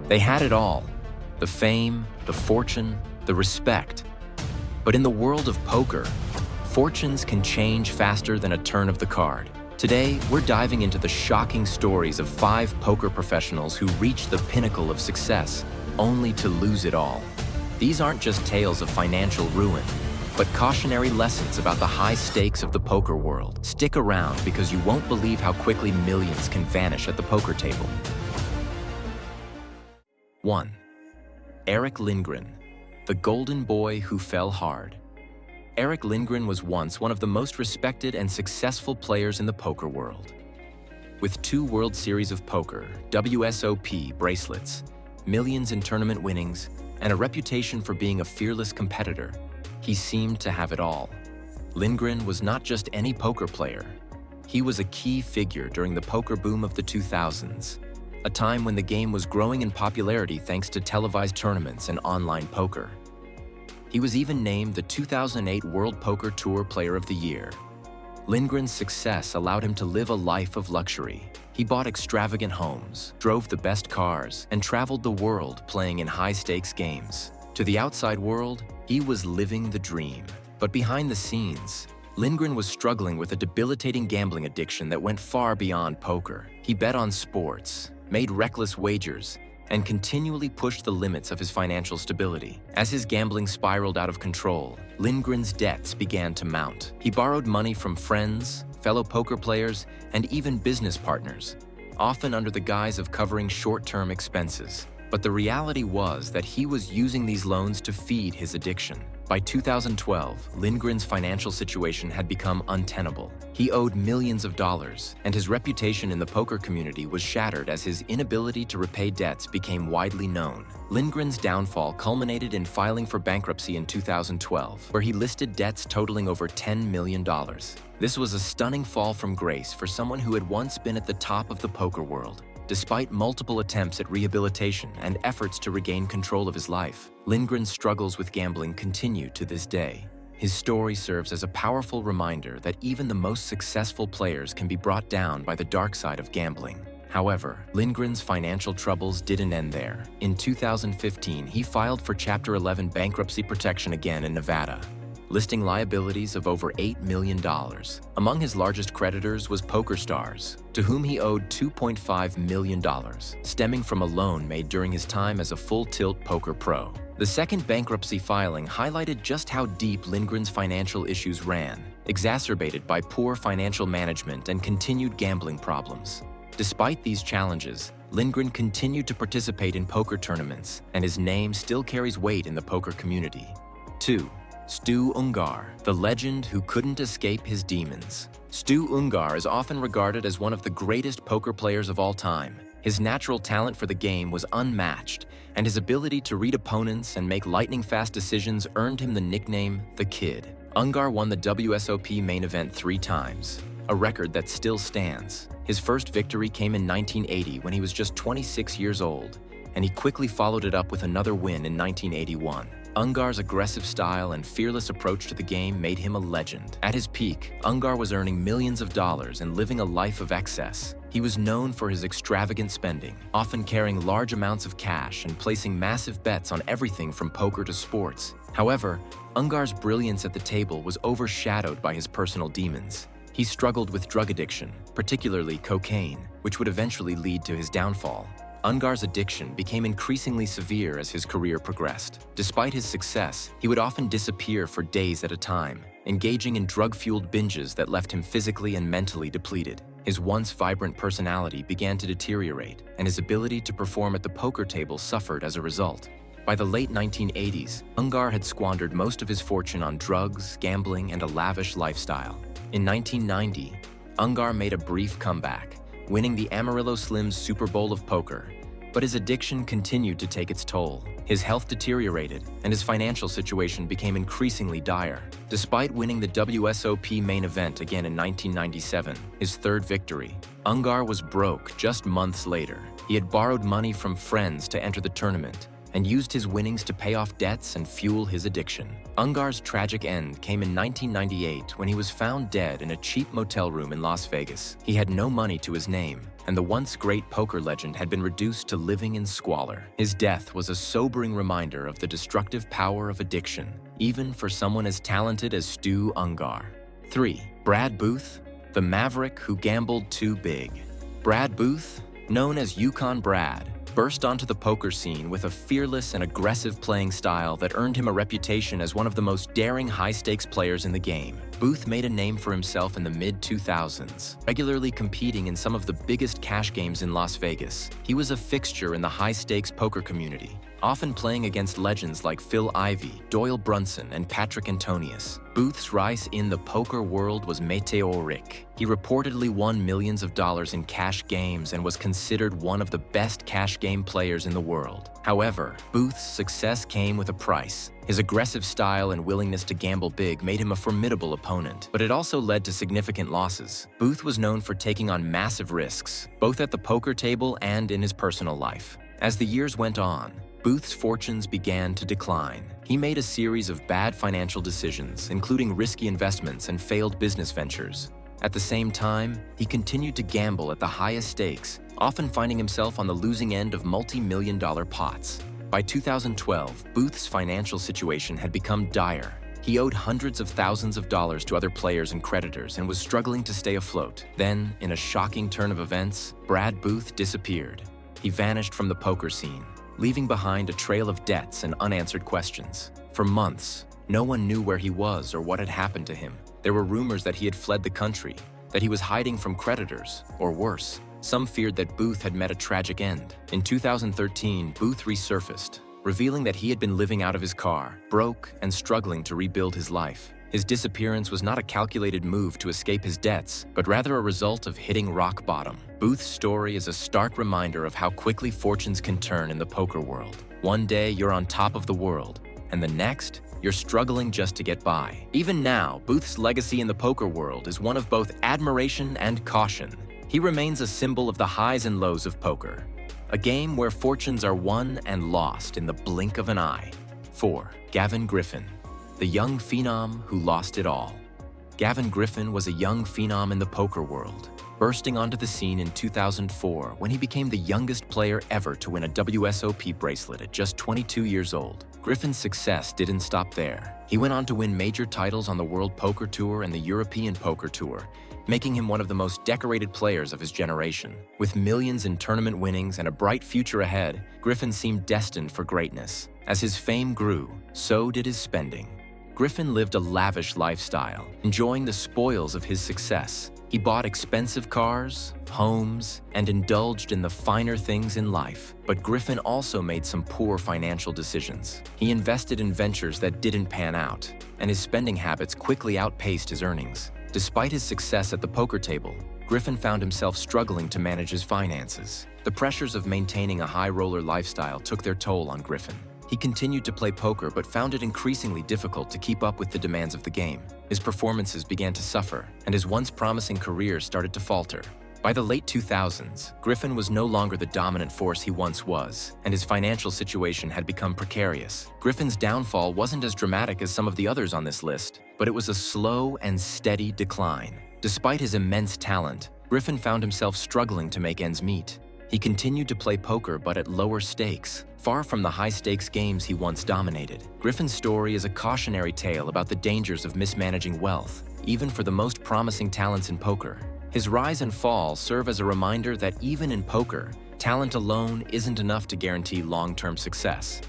They had it all: the fame, the fortune, the respect. But in the world of poker, fortunes can change faster than a turn of the card. Today, we're diving into the shocking stories of 5 poker professionals who reached the pinnacle of success, only to lose it all. These aren't just tales of financial ruin, but cautionary lessons about the high stakes of the poker world. Stick around because you won't believe how quickly millions can vanish at the poker table. 1. Erick Lindgren, the golden boy who fell hard. Erick Lindgren was once one of the most respected and successful players in the poker world. With 2 World Series of Poker, WSOP bracelets, millions in tournament winnings, and a reputation for being a fearless competitor, he seemed to have it all. Lindgren was not just any poker player. He was a key figure during the poker boom of the 2000s, a time when the game was growing in popularity thanks to televised tournaments and online poker. He was even named the 2008 World Poker Tour Player of the Year. Lindgren's success allowed him to live a life of luxury. He bought extravagant homes, drove the best cars, and traveled the world playing in high-stakes games. To the outside world, he was living the dream. But behind the scenes, Lindgren was struggling with a debilitating gambling addiction that went far beyond poker. He bet on sports, made reckless wagers, and continually pushed the limits of his financial stability. As his gambling spiraled out of control, Lindgren's debts began to mount. He borrowed money from friends, fellow poker players, and even business partners, often under the guise of covering short-term expenses. But the reality was that he was using these loans to feed his addiction. By 2012, Lindgren's financial situation had become untenable. He owed millions of dollars, and his reputation in the poker community was shattered as his inability to repay debts became widely known. Lindgren's downfall culminated in filing for bankruptcy in 2012, where he listed debts totaling over $10 million. This was a stunning fall from grace for someone who had once been at the top of the poker world. Despite multiple attempts at rehabilitation and efforts to regain control of his life, Lindgren's struggles with gambling continue to this day. His story serves as a powerful reminder that even the most successful players can be brought down by the dark side of gambling. However, Lindgren's financial troubles didn't end there. In 2015, he filed for Chapter 11 bankruptcy protection again in Nevada, listing liabilities of over $8 million. Among his largest creditors was PokerStars, to whom he owed $2.5 million, stemming from a loan made during his time as a full-tilt poker pro. The second bankruptcy filing highlighted just how deep Lindgren's financial issues ran, exacerbated by poor financial management and continued gambling problems. Despite these challenges, Lindgren continued to participate in poker tournaments, and his name still carries weight in the poker community. 2. Stu Ungar, the legend who couldn't escape his demons. Stu Ungar is often regarded as one of the greatest poker players of all time. His natural talent for the game was unmatched, and his ability to read opponents and make lightning-fast decisions earned him the nickname The Kid. Ungar won the WSOP main event 3 times, a record that still stands. His first victory came in 1980 when he was just 26 years old, and he quickly followed it up with another win in 1981. Ungar's aggressive style and fearless approach to the game made him a legend. At his peak, Ungar was earning millions of dollars and living a life of excess. He was known for his extravagant spending, often carrying large amounts of cash and placing massive bets on everything from poker to sports. However, Ungar's brilliance at the table was overshadowed by his personal demons. He struggled with drug addiction, particularly cocaine, which would eventually lead to his downfall. Ungar's addiction became increasingly severe as his career progressed. Despite his success, he would often disappear for days at a time, engaging in drug-fueled binges that left him physically and mentally depleted. His once vibrant personality began to deteriorate, and his ability to perform at the poker table suffered as a result. By the late 1980s, Ungar had squandered most of his fortune on drugs, gambling, and a lavish lifestyle. In 1990, Ungar made a brief comeback, winning the Amarillo Slim's Super Bowl of poker, but his addiction continued to take its toll. His health deteriorated, and his financial situation became increasingly dire. Despite winning the WSOP main event again in 1997, his third victory, Ungar was broke just months later. He had borrowed money from friends to enter the tournament, and used his winnings to pay off debts and fuel his addiction. Ungar's tragic end came in 1998 when he was found dead in a cheap motel room in Las Vegas. He had no money to his name, and the once great poker legend had been reduced to living in squalor. His death was a sobering reminder of the destructive power of addiction, even for someone as talented as Stu Ungar. 3. Brad Booth, the maverick who gambled too big. Brad Booth, known as Yukon Brad, burst onto the poker scene with a fearless and aggressive playing style that earned him a reputation as one of the most daring high-stakes players in the game. Booth made a name for himself in the mid-2000s, regularly competing in some of the biggest cash games in Las Vegas. He was a fixture in the high-stakes poker community, often playing against legends like Phil Ivey, Doyle Brunson, and Patrick Antonius. Booth's rise in the poker world was meteoric. He reportedly won millions of dollars in cash games and was considered one of the best cash game players in the world. However, Booth's success came with a price. His aggressive style and willingness to gamble big made him a formidable opponent, but it also led to significant losses. Booth was known for taking on massive risks, both at the poker table and in his personal life. As the years went on, Booth's fortunes began to decline. He made a series of bad financial decisions, including risky investments and failed business ventures. At the same time, he continued to gamble at the highest stakes, often finding himself on the losing end of multi-million-dollar pots. By 2012, Booth's financial situation had become dire. He owed hundreds of thousands of dollars to other players and creditors and was struggling to stay afloat. Then, in a shocking turn of events, Brad Booth disappeared. He vanished from the poker scene, leaving behind a trail of debts and unanswered questions. For months, no one knew where he was or what had happened to him. There were rumors that he had fled the country, that he was hiding from creditors, or worse. Some feared that Booth had met a tragic end. In 2013, Booth resurfaced, revealing that he had been living out of his car, broke and struggling to rebuild his life. His disappearance was not a calculated move to escape his debts, but rather a result of hitting rock bottom. Booth's story is a stark reminder of how quickly fortunes can turn in the poker world. One day you're on top of the world, and the next, you're struggling just to get by. Even now, Booth's legacy in the poker world is one of both admiration and caution. He remains a symbol of the highs and lows of poker, a game where fortunes are won and lost in the blink of an eye. 4. Gavin Griffin, the young phenom who lost it all. Gavin Griffin was a young phenom in the poker world, bursting onto the scene in 2004 when he became the youngest player ever to win a WSOP bracelet at just 22 years old. Griffin's success didn't stop there. He went on to win major titles on the World Poker Tour and the European Poker Tour, making him one of the most decorated players of his generation. With millions in tournament winnings and a bright future ahead, Griffin seemed destined for greatness. As his fame grew, so did his spending. Griffin lived a lavish lifestyle, enjoying the spoils of his success. He bought expensive cars, homes, and indulged in the finer things in life. But Griffin also made some poor financial decisions. He invested in ventures that didn't pan out, and his spending habits quickly outpaced his earnings. Despite his success at the poker table, Griffin found himself struggling to manage his finances. The pressures of maintaining a high-roller lifestyle took their toll on Griffin. He continued to play poker but found it increasingly difficult to keep up with the demands of the game. His performances began to suffer, and his once promising career started to falter. By the late 2000s, Griffin was no longer the dominant force he once was, and his financial situation had become precarious. Griffin's downfall wasn't as dramatic as some of the others on this list, but it was a slow and steady decline. Despite his immense talent, Griffin found himself struggling to make ends meet. He continued to play poker but at lower stakes, far from the high-stakes games he once dominated. Griffin's story is a cautionary tale about the dangers of mismanaging wealth, even for the most promising talents in poker. His rise and fall serve as a reminder that even in poker, talent alone isn't enough to guarantee long-term success.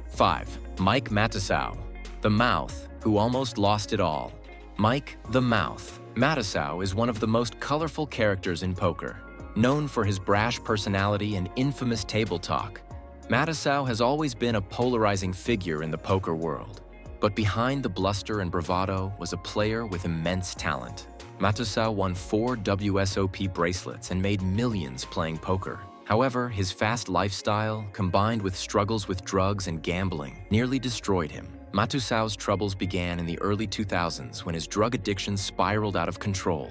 5. Mike Matusow, the Mouth, who almost lost it all. Mike the Mouth. Matusow is one of the most colorful characters in poker. Known for his brash personality and infamous table talk, Matusow has always been a polarizing figure in the poker world. But behind the bluster and bravado was a player with immense talent. Matusow won 4 WSOP bracelets and made millions playing poker. However, his fast lifestyle, combined with struggles with drugs and gambling, nearly destroyed him. Matusow's troubles began in the early 2000s when his drug addiction spiraled out of control.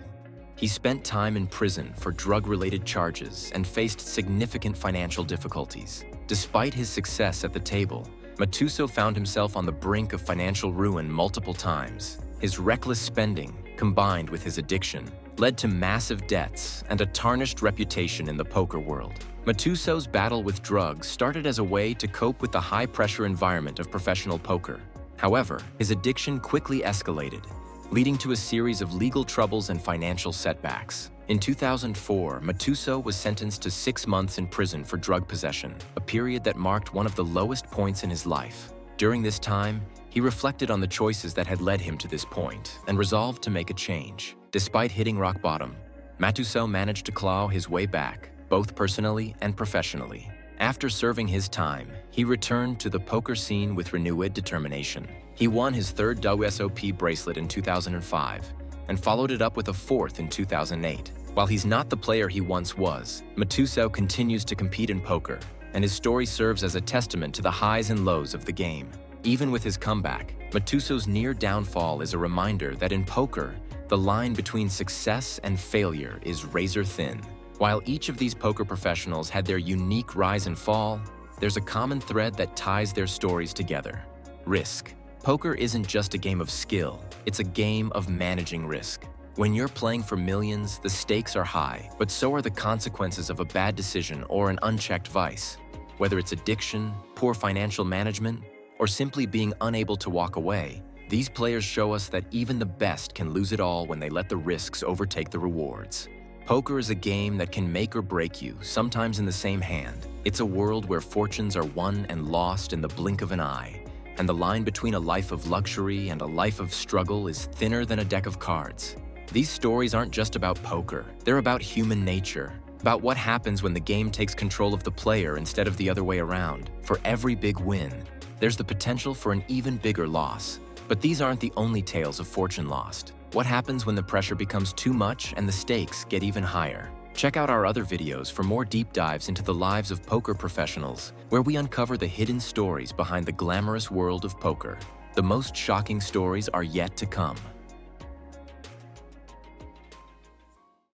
He spent time in prison for drug-related charges and faced significant financial difficulties. Despite his success at the table, Matusow found himself on the brink of financial ruin multiple times. His reckless spending, combined with his addiction, led to massive debts and a tarnished reputation in the poker world. Matusow's battle with drugs started as a way to cope with the high-pressure environment of professional poker. However, his addiction quickly escalated, leading to a series of legal troubles and financial setbacks. In 2004, Matusow was sentenced to 6 months in prison for drug possession, a period that marked one of the lowest points in his life. During this time, he reflected on the choices that had led him to this point and resolved to make a change. Despite hitting rock bottom, Matusow managed to claw his way back, both personally and professionally. After serving his time, he returned to the poker scene with renewed determination. He won his third WSOP bracelet in 2005 and followed it up with a fourth in 2008. While he's not the player he once was, Matusow continues to compete in poker, and his story serves as a testament to the highs and lows of the game. Even with his comeback, Matusow's near downfall is a reminder that in poker, the line between success and failure is razor thin. While each of these poker professionals had their unique rise and fall, there's a common thread that ties their stories together: risk. Poker isn't just a game of skill, it's a game of managing risk. When you're playing for millions, the stakes are high, but so are the consequences of a bad decision or an unchecked vice. Whether it's addiction, poor financial management, or simply being unable to walk away, these players show us that even the best can lose it all when they let the risks overtake the rewards. Poker is a game that can make or break you, sometimes in the same hand. It's a world where fortunes are won and lost in the blink of an eye, and the line between a life of luxury and a life of struggle is thinner than a deck of cards. These stories aren't just about poker, they're about human nature, about what happens when the game takes control of the player instead of the other way around. For every big win, there's the potential for an even bigger loss. But these aren't the only tales of fortune lost. What happens when the pressure becomes too much and the stakes get even higher? Check out our other videos for more deep dives into the lives of poker professionals, where we uncover the hidden stories behind the glamorous world of poker. The most shocking stories are yet to come.